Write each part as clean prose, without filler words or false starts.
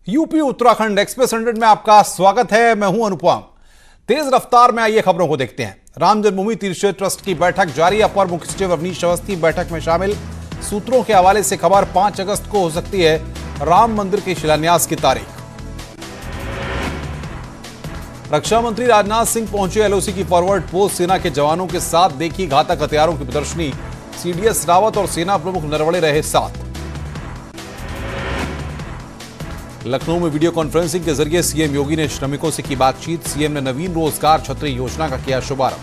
UP Uttarakhand express 100 में आपका स्वागत है। मैं हूं अनुपम। तेज रफ्तार में आइए खबरों को देखते हैं। राम जन्मभूमि तीर्थ क्षेत्र ट्रस्ट की बैठक जारी। अपर मुख्य सचिव अवनीश अवस्थी बैठक में शामिल। सूत्रों के हवाले से खबर 5 अगस्त को हो सकती है राम मंदिर के शिलान्यास की तारीख। रक्षा मंत्री राजनाथ सिंह पहुंचे एलओसी की फॉरवर्ड पोस्ट। सेना के जवानों के साथ देखी घातक हथियारों की प्रदर्शनी। सीडीएस रावत और सेना प्रमुख नरवणे रहे साथ। लखनऊ में वीडियो कॉन्फ्रेंसिंग के जरिए सीएम योगी ने श्रमिकों से की बातचीत। सीएम ने नवीन रोजगार छतरी योजना का किया शुभारंभ।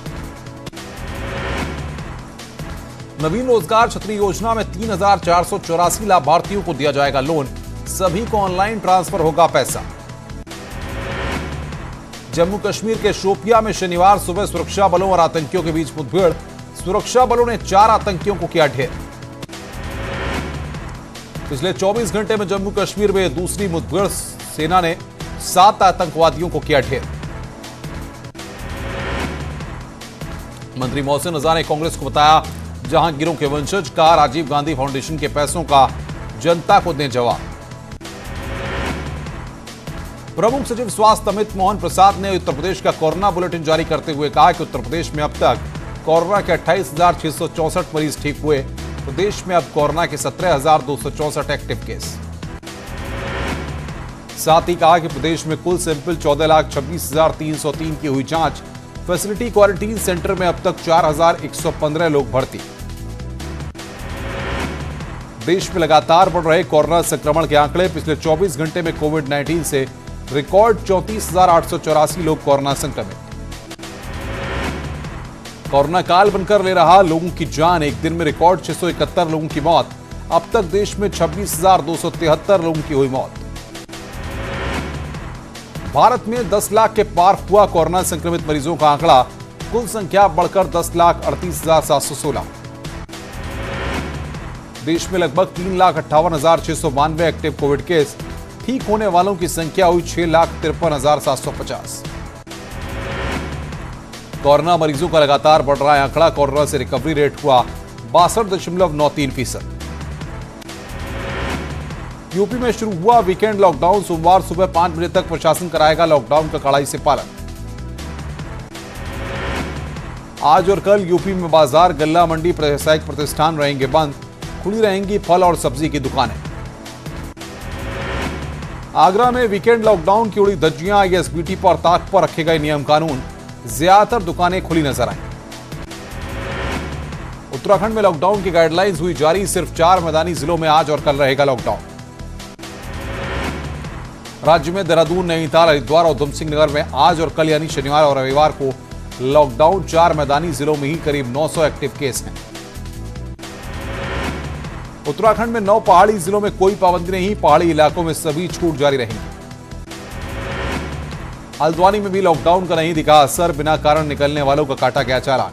नवीन रोजगार छतरी योजना में 3,484 लाभार्थियों को दिया जाएगा लोन। सभी को ऑनलाइन ट्रांसफर होगा पैसा। जम्मू कश्मीर के शोपियां में शनिवार सुबह सुरक्षा बलों और आतंकियों के बीच मुठभेड़। सुरक्षा बलों ने 4 आतंकियों को किया ढेर। पिछले 24 घंटे में जम्मू कश्मीर में दूसरी मुठभेड़। सेना ने 7 आतंकवादियों को किया ढेर। मंत्री मोहसिन रजा ने कांग्रेस को बताया जहांगीरों के वंशज का राजीव गांधी फाउंडेशन के पैसों का जनता को दें जवाब। प्रमुख सचिव स्वास्थ्य अमित मोहन प्रसाद ने उत्तर प्रदेश का कोरोना बुलेटिन जारी करते हुए कहा कि उत्तर प्रदेश में अब तक कोरोना के 28,664 मरीज ठीक हुए। प्रदेश में अब कोरोना के 17,264 एक्टिव केस। साथ ही कहा कि प्रदेश में कुल सैंपल 14,26,303 की हुई जांच। फैसिलिटी क्वारंटीन सेंटर में अब तक 4,115 लोग भर्ती। देश में लगातार बढ़ रहे कोरोना संक्रमण के आंकड़े। पिछले 24 घंटे में कोविड-19 से रिकॉर्ड 34,884 लोग कोरोना संक्रमित। कोरोना काल बनकर ले रहा लोगों की जान। एक दिन में रिकॉर्ड 671 लोगों की मौत। अब तक देश में 26,273 लोगों की हुई मौत। भारत में 10 लाख के पार हुआ कोरोना संक्रमित मरीजों का आंकड़ा। कुल संख्या बढ़कर 10,38,716। देश में लगभग 3,58,692 एक्टिव कोविड केस। ठीक होने वालों की संख्या हुई 6,53,750। कोरोना मरीजों का लगातार बढ़ रहा है आंकड़ा। कोरोना से रिकवरी रेट हुआ 62.93%। यूपी में शुरू हुआ वीकेंड लॉकडाउन। सोमवार सुबह 5 बजे तक प्रशासन कराएगा लॉकडाउन का कड़ाई से पालन। आज और कल यूपी में बाजार, गल्ला मंडी, व्यावसायिक प्रतिष्ठान रहेंगे बंद। खुली रहेंगी फल और सब्जी की दुकानें। आगरा में वीकेंड लॉकडाउन की उड़ी धज्जियां। आईएसबीटी पर ताक पर रखे गए नियम कानून। ज्यादातर दुकानें खुली नजर आई। उत्तराखंड में लॉकडाउन की गाइडलाइंस हुई जारी। सिर्फ 4 मैदानी जिलों में आज और कल रहेगा लॉकडाउन। राज्य में देहरादून, नैनीताल, हरिद्वार और उधमसिंह नगर में आज और कल यानी शनिवार और रविवार को लॉकडाउन। 4 मैदानी जिलों में ही करीब 900 एक्टिव केस हैं। उत्तराखंड में 9 पहाड़ी जिलों में कोई पाबंदी नहीं। पहाड़ी इलाकों में सभी छूट जारी रहेंगी। हल्द्वानी में भी लॉकडाउन का नहीं दिखा असर। बिना कारण निकलने वालों का काटा गया चालान।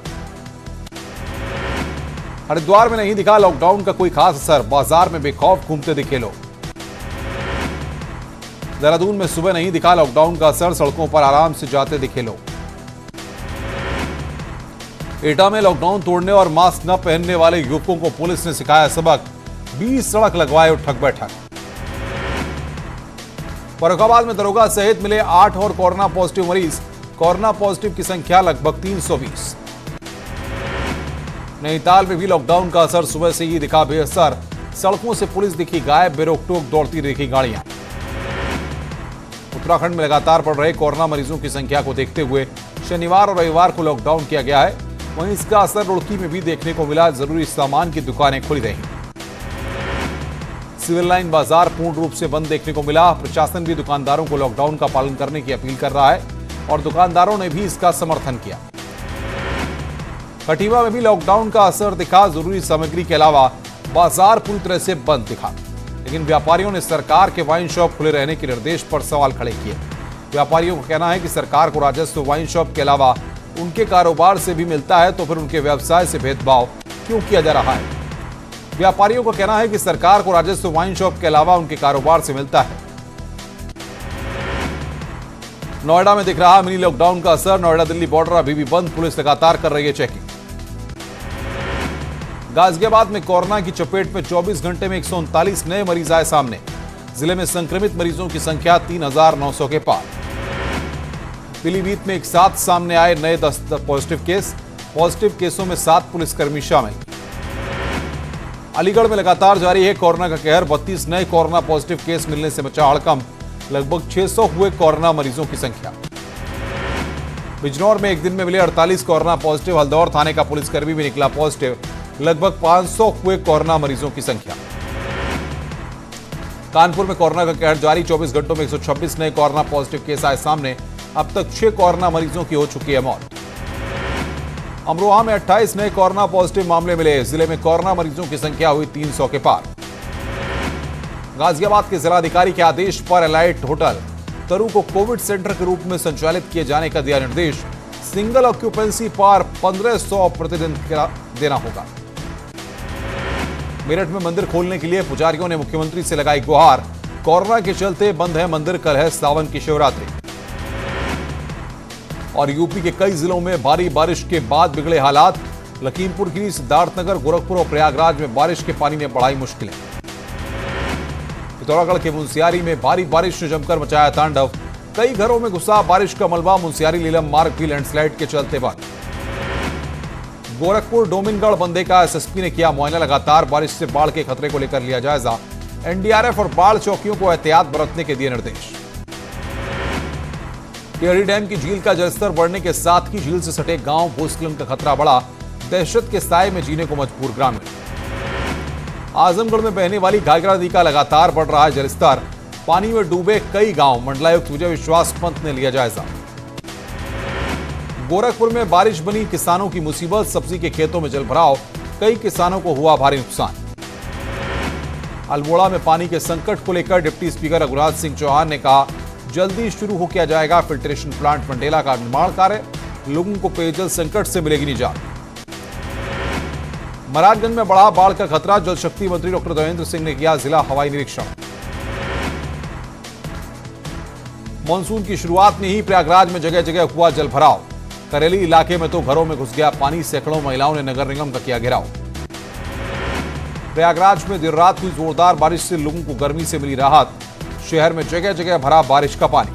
हरिद्वार में नहीं दिखा लॉकडाउन का कोई खास असर। बाजार में बेखौफ घूमते दिखे लोग। देहरादून में सुबह नहीं दिखा लॉकडाउन का असर। सड़कों पर आराम से जाते दिखे लोग। एटा में लॉकडाउन तोड़ने और मास्क न पहनने वाले युवकों को पुलिस ने सिखाया सबक। 20 सड़क लगवाए उठक बैठक। फर्रुखाबाद में दरोगा सहित मिले 8 और कोरोना पॉजिटिव मरीज। कोरोना पॉजिटिव की संख्या लगभग 320। नैनीताल में भी लॉकडाउन का असर सुबह से ही दिखा बेअसर। सड़कों से पुलिस दिखी गायब। बेरोक-टोक दौड़ती दिखी गाड़ियां। उत्तराखंड में लगातार बढ़ रहे कोरोना मरीजों की संख्या को देखते हुए शनिवार और रविवार को लॉकडाउन किया गया है। वहीं इसका असर रुड़की में भी देखने को मिला। जरूरी सामान की दुकानें खुली रही। सिविल लाइन बाजार पूर्ण रूप से बंद देखने को मिला। प्रशासन भी दुकानदारों को लॉकडाउन का पालन करने की अपील कर रहा है और दुकानदारों ने भी इसका समर्थन किया। कठिवा में भी लॉकडाउन का असर दिखा। जरूरी सामग्री के अलावा बाजार पूरी तरह से बंद दिखा। लेकिन व्यापारियों ने सरकार के वाइन शॉप खुले रहने के निर्देश पर सवाल खड़े किए। व्यापारियों का कहना है कि सरकार को राजस्व वाइन शॉप के अलावा उनके कारोबार से भी मिलता है, तो फिर उनके व्यवसाय से भेदभाव क्यों किया जा रहा है। व्यापारियों का कहना है कि सरकार को राजस्व वाइन शॉप के अलावा उनके कारोबार से मिलता है। नोएडा में दिख रहा मिनी लॉकडाउन का असर। नोएडा दिल्ली बॉर्डर अभी भी बंद। पुलिस लगातार कर रही है चेकिंग। गाजियाबाद में कोरोना की चपेट में 24 घंटे में 139 नए मरीज आए सामने। जिले में संक्रमित मरीजों की संख्या 3,900 के पार। पीलीभीत में एक साथ सामने आए नए 10 पॉजिटिव केस। पॉजिटिव केसों में 7 पुलिसकर्मी शामिल। अलीगढ़ में लगातार जारी है कोरोना का कहर। 32 नए कोरोना पॉजिटिव केस मिलने से मचा हड़कंप। लगभग 600 हुए कोरोना मरीजों की संख्या। बिजनौर में एक दिन में मिले 48 कोरोना पॉजिटिव। हल्दौर थाने का पुलिसकर्मी भी निकला पॉजिटिव। लगभग 500 हुए कोरोना मरीजों की संख्या। कानपुर में कोरोना का कहर जारी। 24 घंटों में 126 नए कोरोना पॉजिटिव केस आए सामने। अब तक 6 कोरोना मरीजों की हो चुकी है मौत। अमरोहा में 28 नए कोरोना पॉजिटिव मामले मिले। जिले में कोरोना मरीजों की संख्या हुई 300 के पार। गाजियाबाद के जिलाधिकारी के आदेश पर एलाइट होटल तरु को कोविड सेंटर के रूप में संचालित किए जाने का दिया निर्देश। सिंगल ऑक्यूपेंसी पर 1500 प्रतिदिन देना होगा। मेरठ में मंदिर खोलने के लिए पुजारियों ने मुख्यमंत्री से लगाई गुहार। कोरोना के चलते बंद है मंदिर। कल है सावन की शिवरात्रि। और यूपी के कई जिलों में भारी बारिश के बाद बिगड़े हालात। लखीमपुर खीरी, सिद्धार्थनगर, गोरखपुर और प्रयागराज में बारिश के पानी ने बढ़ाई मुश्किलें। पिथौरागढ़ के मुंशियारी में भारी बारिश ने जमकर मचाया तांडव। कई घरों में घुसा बारिश का मलबा। मुंशियारी लीलम मार्ग भी लैंडस्लाइड के चलते बंद। गोरखपुर डोमिनगढ़ बंदे का एसएसपी ने किया मुआयना। लगातार बारिश से बाढ़ के खतरे को लेकर लिया जायजा। एनडीआरएफ और बाढ़ चौकियों को एहतियात बरतने के दिए निर्देश। टिहरी डैम की झील का जलस्तर बढ़ने के साथ ही झील से सटे गांव भूस्खलन का खतरा बढ़ा। दहशत के साए में जीने को मजबूर ग्रामीण। आजमगढ़ में बहने वाली घाघरा नदी का लगातार बढ़ रहा है जलस्तर। पानी में डूबे कई गांव। मंडलायुक्त विजय विश्वास पंत ने लिया जायजा। गोरखपुर में बारिश बनी किसानों की मुसीबत। सब्जी के खेतों में जलभराव। कई किसानों को हुआ भारी नुकसान। अल्मोड़ा में पानी के संकट को लेकर डिप्टी स्पीकर रघुराज सिंह चौहान ने कहा, जल्दी शुरू हो किया जाएगा फिल्ट्रेशन प्लांट मंडेला का निर्माण कार्य। लोगों को पेयजल संकट से मिलेगी निजात। महाराजगंज में बढ़ा बाढ़ का खतरा। जल शक्ति मंत्री डॉक्टर देवेंद्र सिंह ने किया जिला हवाई निरीक्षण। मानसून की शुरुआत में ही प्रयागराज में जगह जगह हुआ जलभराव। करेली इलाके में तो घरों में घुस गया पानी। सैकड़ों महिलाओं ने नगर निगम का किया घेराव। प्रयागराज में देर रात हुई जोरदार बारिश से लोगों को गर्मी से मिली राहत। शहर में जगह जगह भरा बारिश का पानी।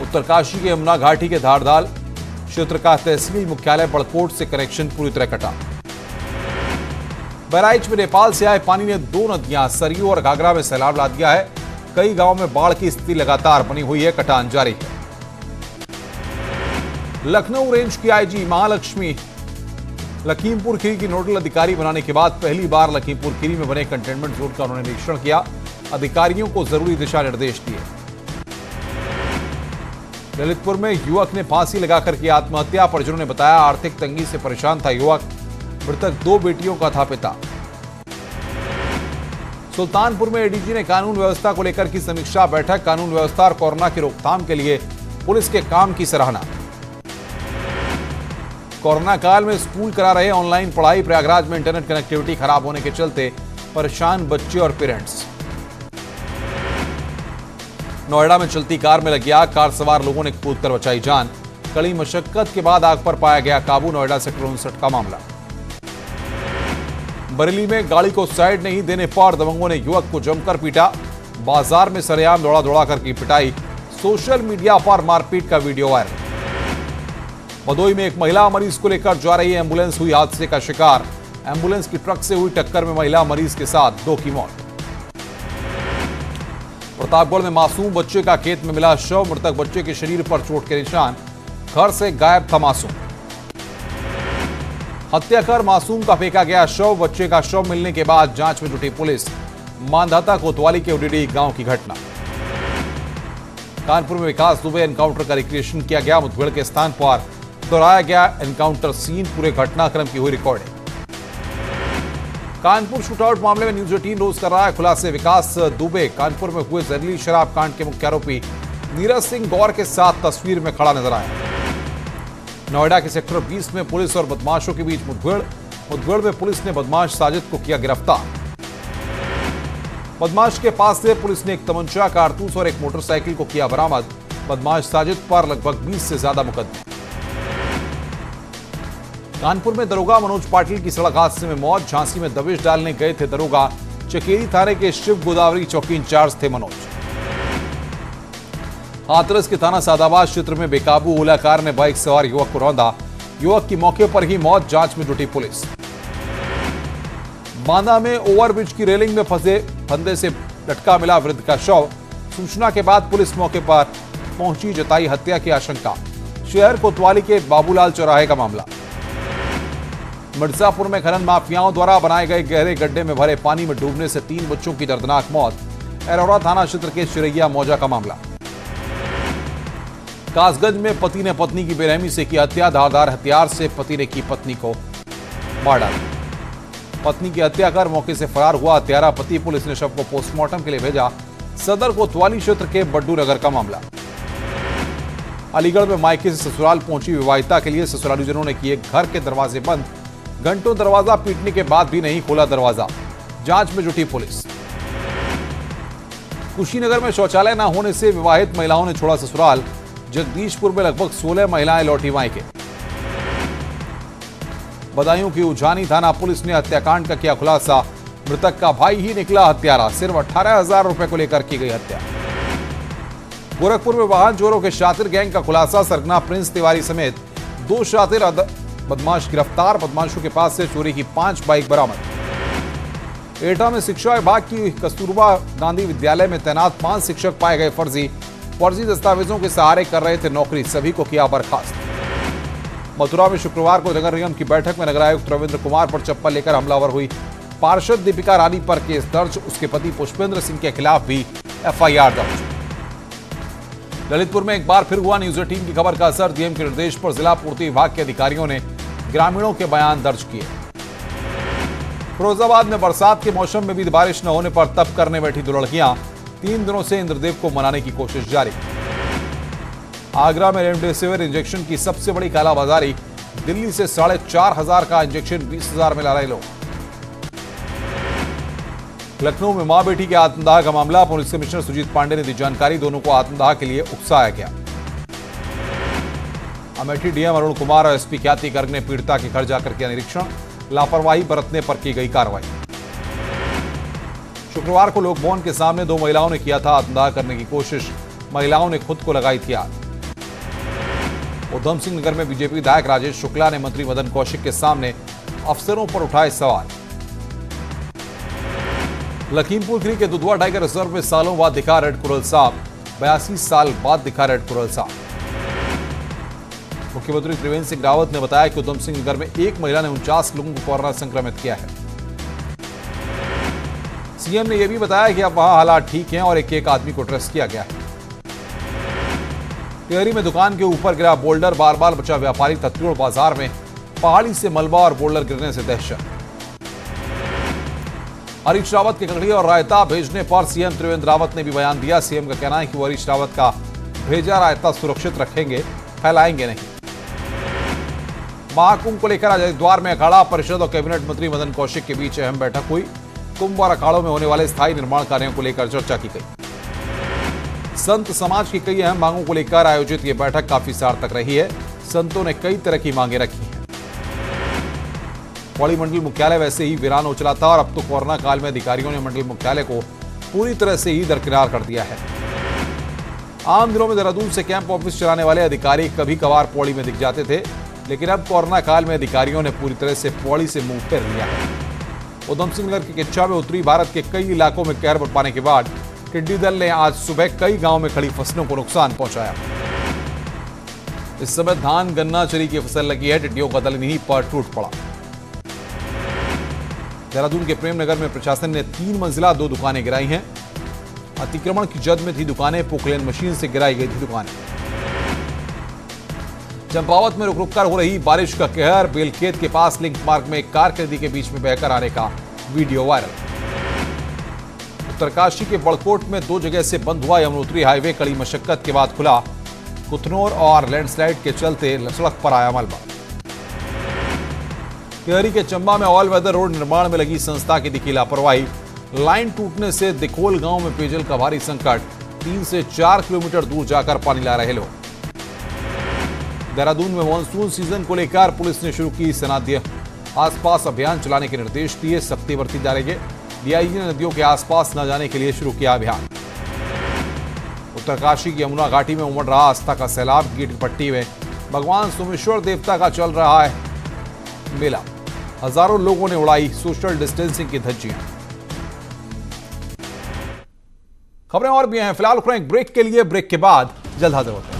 उत्तरकाशी के यमुना घाटी के धारदाल क्षेत्र का तहसील मुख्यालय बड़कोट से कनेक्शन पूरी तरह कटा। बहराइच में नेपाल से आए पानी ने 2 नदियां सरयू और घाघरा में सैलाब ला दिया है। कई गांवों में बाढ़ की स्थिति लगातार बनी हुई है। कटान जारी है। लखनऊ रेंज की आईजी महालक्ष्मी लखीमपुर खीरी की नोडल अधिकारी बनाने के बाद पहली बार लखीमपुर खीरी में बने कंटेनमेंट जोन का उन्होंने निरीक्षण किया। अधिकारियों को जरूरी दिशा निर्देश दिए। ललितपुर में युवक ने फांसी लगाकर की आत्महत्या। परिजनों ने बताया, आर्थिक तंगी से परेशान था युवक। मृतक 2 बेटियों का था पिता। सुल्तानपुर में एडीजी ने कानून व्यवस्था को लेकर की समीक्षा बैठक। कानून व्यवस्था और कोरोना की रोकथाम के लिए पुलिस के काम की सराहना। कोरोना काल में स्कूल करा रहे ऑनलाइन पढ़ाई। प्रयागराज में इंटरनेट कनेक्टिविटी खराब होने के चलते परेशान बच्चे और पेरेंट्स। नोएडा में चलती कार में लगी आग। कार सवार लोगों ने कूदकर बचाई जान। कड़ी मशक्कत के बाद आग पर पाया गया काबू। नोएडा सेक्टर 59 का मामला। बरेली में गाड़ी को साइड नहीं देने पर दबंगों ने युवक को जमकर पीटा। बाजार में सरेआम दौड़ा दौड़ा कर की पिटाई। सोशल मीडिया पर मारपीट का वीडियो वायरल। भदोई में एक महिला मरीज को लेकर जा रही एम्बुलेंस हुई हादसे का शिकार। एम्बुलेंस की ट्रक से हुई टक्कर में महिला मरीज के साथ 2 की मौत। प्रतापगढ़ में मासूम बच्चे का खेत में मिला शव। मृतक बच्चे के शरीर पर चोट के निशान। घर से गायब था मासूम। हत्या कर मासूम का फेंका गया शव। बच्चे का शव मिलने के बाद जांच में जुटी पुलिस। मांधाता कोतवाली के उडीडी गांव की घटना। कानपुर में विकास दुबे एनकाउंटर का रिक्रिएशन किया गया। मुठभेड़ के स्थान पर दोहराया गया एनकाउंटर सीन। पूरे घटनाक्रम की हुई रिकॉर्डिंग। कानपुर शूटआउट मामले में न्यूज 18 रोज कर रहा है खुलासे। विकास दुबे कानपुर में हुए जहरीली शराब कांड के मुख्य आरोपी नीरज सिंह गौर के साथ तस्वीर में खड़ा नजर आया। नोएडा के सेक्टर 20 में पुलिस और बदमाशों के बीच मुठभेड़ में पुलिस ने बदमाश साजिद को किया गिरफ्तार। बदमाश के पास से पुलिस ने एक तमंचा, कारतूस और एक मोटरसाइकिल को किया बरामद। बदमाश साजिद पर लगभग 20 से ज्यादा मुकदमे। कानपुर में दरोगा मनोज पाटिल की सड़क हादसे में मौत। झांसी में दबिश डालने गए थे दरोगा। चकेरी थाने के शिव गोदावरी चौकी इंचार्ज थे मनोज। हाथरस के थाना सादाबाद क्षेत्र में बेकाबू ओला कार ने बाइक सवार युवक को रौंदा। युवक की मौके पर ही मौत, जांच में जुटी पुलिस। बांदा में ओवरब्रिज की रेलिंग में फंदे से लटका मिला वृद्ध का शव। सूचना के बाद पुलिस मौके पर पहुंची, जताई हत्या की आशंका। शहर कोतवाली के बाबूलाल चौराहे का मामला। मिर्जापुर में खनन माफियाओं द्वारा बनाए गए गहरे गड्ढे में भरे पानी में डूबने से 3 बच्चों की दर्दनाक मौत। अरोरा थाना क्षेत्र के चिरैया मौजा का मामला। कासगंज में पति ने पत्नी की बेरहमी से की हत्या। धारदार हथियार से पति ने की पत्नी को मार डाला। पत्नी की हत्या कर मौके से फरार हुआ हत्यारा पति। पुलिस ने शव को पोस्टमार्टम के लिए भेजा। सदर कोतवाली क्षेत्र के बड्डू नगर का मामला। अलीगढ़ में मायके से ससुराल पहुंची विवाहिता के लिए ससुरालीजनों ने किए घर के दरवाजे बंद। घंटों दरवाजा पीटने के बाद भी नहीं खोला दरवाजा। जांच में जुटी पुलिस। कुशीनगर में शौचालय न होने से विवाहित महिलाओं ने छोड़ा ससुराल। जगदीशपुर में लगभग 16 महिलाएं लौटी मायके। बदायूं की उजानी थाना पुलिस ने हत्याकांड का किया खुलासा। मृतक का भाई ही निकला हत्यारा। सिर्फ 18,000 रुपए को लेकर की गई हत्या। गोरखपुर में वाहन चोरों के शातिर गैंग का खुलासा। सरगना प्रिंस तिवारी समेत 2 शातिर बदमाश गिरफ्तार। बदमाशों के पास से चोरी की 5 बाइक बरामद। एटा में शिक्षा विभाग की कस्तूरबा गांधी विद्यालय में तैनात 5 शिक्षक पाए गए फर्जी दस्तावेजों के सहारे कर रहे थे नौकरी। सभी को किया बर्खास्त। मथुरा में शुक्रवार को नगर निगम की बैठक में नगर आयुक्त रविंद्र कुमार पर चप्पल लेकर हमलावर हुई। पार्षद दीपिका रानी पर केस दर्ज। उसके पति पुष्पेंद्र सिंह के खिलाफ भी एफआईआर दर्ज। ललितपुर में एक बार फिर हुआ न्यूज 18 की खबर का असर। डीएम के निर्देश पर जिला पूर्ति विभाग के अधिकारियों ने ग्रामीणों के बयान दर्ज किए। फिरोजाबाद में बरसात के मौसम में भी बारिश न होने पर तप करने बैठी 2 लड़कियां। 3 दिनों से इंद्रदेव को मनाने की कोशिश जारी। आगरा में रेमडेसिविर इंजेक्शन की सबसे बड़ी कालाबाजारी। दिल्ली से 4,500 का इंजेक्शन 20,000 में ला रहे लोग। लखनऊ में मां बेटी के आत्मदाह का मामला। पुलिस कमिश्नर सुजीत पांडे ने दी जानकारी। दोनों को आत्मदाह के लिए उकसाया गया। अमेठी डीएम अरुण कुमार और एसपी ख्याति गर्ग ने पीड़िता के घर जाकर किया निरीक्षण। लापरवाही बरतने पर की गई कार्रवाई। शुक्रवार को लोकभवन के सामने 2 महिलाओं ने किया था आत्मदाह करने की कोशिश। महिलाओं ने खुद को लगाई थी आग। उधम सिंह नगर में बीजेपी विधायक राजेश शुक्ला ने मंत्री मदन कौशिक के सामने अफसरों पर उठाए सवाल। लखीमपुर खीरी के दुधवा टाइगर रिजर्व में सालों बाद दिखा रेड कोरल सांप। 82 साल बाद दिखा रेड कोरल सांप। मुख्यमंत्री त्रिवेंद्र सिंह रावत ने बताया कि उधम सिंह नगर में एक महिला ने 49 लोगों को कोरोना संक्रमित किया है। सीएम ने यह भी बताया कि अब वहां हालात ठीक हैं और एक आदमी को ट्रेस किया गया है। टिहरी में दुकान के ऊपर गिरा बोल्डर। बार बार बचा व्यापारी। तत्तोड़ बाजार में पहाड़ी से मलबा और बोल्डर गिरने से दहशत। हरीश रावत के ककड़ी और रायता भेजने पर सीएम त्रिवेंद्र रावत ने भी बयान दिया। सीएम का कहना है कि वो हरीश रावत का भेजा रायता सुरक्षित रखेंगे, फैलाएंगे नहीं। महाकुंभ को लेकर आज हरिद्वार में अखाड़ा परिषद और कैबिनेट मंत्री मदन कौशिक के बीच अहम बैठक हुई। कुंभ और अखाड़ों में होने वाले स्थायी निर्माण कार्यों को लेकर चर्चा की गई। संत समाज की कई अहम मांगों को लेकर आयोजित यह बैठक काफी सार्थक रही है। संतों ने कई तरह की मांगे रखी हैं। पौड़ी मंडल मुख्यालय वैसे ही वीरान हो चला था और अब तो कोरोना काल में अधिकारियों ने मंडल मुख्यालय को पूरी तरह से ही दरकिनार कर दिया है। आम दिनों में देहरादून से कैंप ऑफिस चलाने वाले अधिकारी कभी कभार पौड़ी में दिख जाते थे, लेकिन अब कोरोना काल में अधिकारियों ने पूरी तरह से पौड़ी से मुंह फेर लिया है। उधम सिंह नगर के किच्चा में उत्तरी भारत के कई इलाकों में कहर बरपाने के बाद टिड्डी दल ने आज सुबह कई गांवों में खड़ी फसलों को नुकसान पहुंचाया। इस समय धान, गन्ना, चरी की फसल लगी है। टिड्डियों का दल इन्हीं पर टूट पड़ा। देहरादून के प्रेमनगर में प्रशासन ने 3 मंजिला 2 दुकानें गिराई हैं। अतिक्रमण की जद में थी दुकानें। पोकलेन मशीन से गिराई गई थी दुकानें। चंपावत में रुक रुक कर हो रही बारिश का कहर। बेलखेत के पास लिंक मार्ग में एक कार कैदी के बीच में बहकर आने का वीडियो वायरल। उत्तरकाशी के बड़कोट में 2 जगह से बंद हुआ यमुनोत्री हाईवे। कड़ी मशक्कत के बाद खुला। कुतनौर और लैंडस्लाइड के चलते सड़क पर आया मलबा। टिहरी के चंबा में ऑल वेदर रोड निर्माण में लगी संस्था की दिखी लापरवाही। लाइन टूटने से दिखोल गांव में पेयजल का भारी संकट। 3 से 4 किलोमीटर दूर जाकर पानी ला रहे लोग। देहरादून में मानसून सीजन को लेकर पुलिस ने शुरू की सनाध्य आसपास अभियान चलाने के निर्देश दिए। सख्ती बरती जा रही है। डीआईजी ने नदियों के आसपास न जाने के लिए शुरू किया अभियान। उत्तरकाशी की यमुना घाटी में उमड़ रहा आस्था का सैलाब। गिट पट्टी में भगवान सोमेश्वर देवता का चल रहा है मेला। हजारों लोगों ने उड़ाई सोशल डिस्टेंसिंग की धज्जियां। खबरें और भी हैं, फिलहाल एक ब्रेक के लिए, ब्रेक के बाद जल्द हाजिर होते हैं।